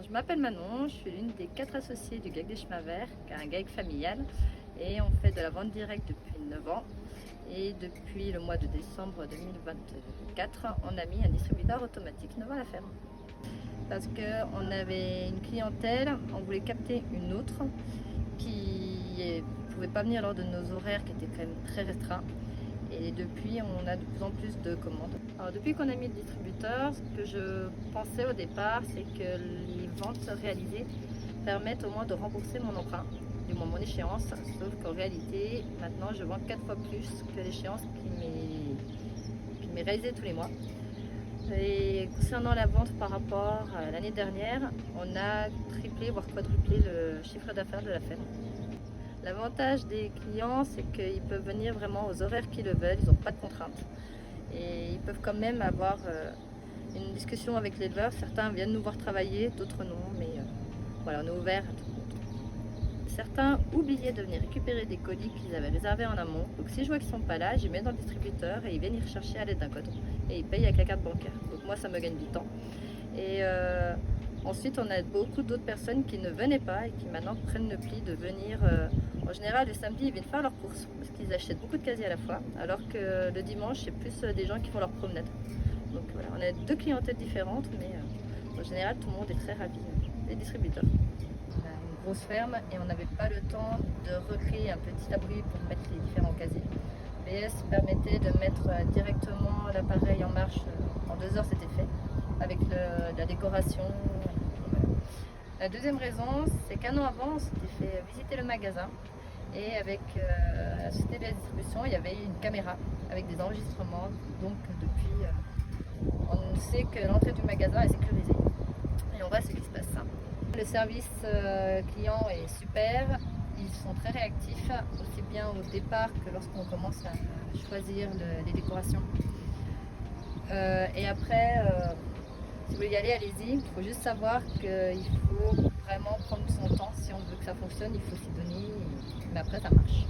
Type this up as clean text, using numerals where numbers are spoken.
Alors, je m'appelle Manon, je suis l'une des 4 associées du GAEC des Chemins Verts, qui est un GAEC familial, et on fait de la vente directe depuis 9 ans. Et depuis le mois de décembre 2024, on a mis un distributeur automatique devant la ferme. Parce qu'on avait une clientèle, on voulait capter une autre qui ne pouvait pas venir lors de nos horaires qui étaient quand même très restreints. Et depuis, on a de plus en plus de commandes. Alors, depuis qu'on a mis le distributeur, ce que je pensais au départ, c'est que les ventes réalisées permettent au moins de rembourser mon emprunt, du moins mon échéance. Sauf qu'en réalité, maintenant, je vends 4 fois plus que l'échéance qui m'est réalisée tous les mois. Et concernant la vente par rapport à l'année dernière, on a triplé voire quadruplé le chiffre d'affaires de la ferme. L'avantage des clients, c'est qu'ils peuvent venir vraiment aux horaires qu'ils le veulent, ils n'ont pas de contraintes. Et ils peuvent quand même avoir une discussion avec l'éleveur. Certains viennent nous voir travailler, d'autres non, mais voilà, on est ouvert à tout le monde. Certains oubliaient de venir récupérer des colis qu'ils avaient réservés en amont. Donc si je vois qu'ils ne sont pas là, je les mets dans le distributeur et ils viennent y rechercher à l'aide d'un code. Et ils payent avec la carte bancaire. Donc moi, ça me gagne du temps. Et ensuite, on a beaucoup d'autres personnes qui ne venaient pas et qui maintenant prennent le pli de venir. En général, le samedi, ils viennent faire leurs courses parce qu'ils achètent beaucoup de casiers à la fois, alors que le dimanche, c'est plus des gens qui font leur promenade. Donc voilà, on a deux clientèles différentes, mais en général, tout le monde est très ravi, les distributeurs. On a une grosse ferme et on n'avait pas le temps de recréer un petit abri pour mettre les différents casiers. PS permettait de mettre directement l'appareil en marche. En 2 heures, c'était fait, avec la décoration. Voilà. La deuxième raison, c'est qu'un an avant, on s'était fait visiter le magasin. Et avec la société de la distribution, il y avait une caméra avec des enregistrements. Donc depuis, on sait que l'entrée du magasin est sécurisée. Et on voit ce qui se passe. Le service client est super. Ils sont très réactifs, aussi bien au départ que lorsqu'on commence à choisir les décorations. Et après, si vous voulez y aller, allez-y. Il faut juste savoir qu'il faut vraiment prendre son temps. Si on veut que ça fonctionne, il faut s'y donner. Mais après, ça marche.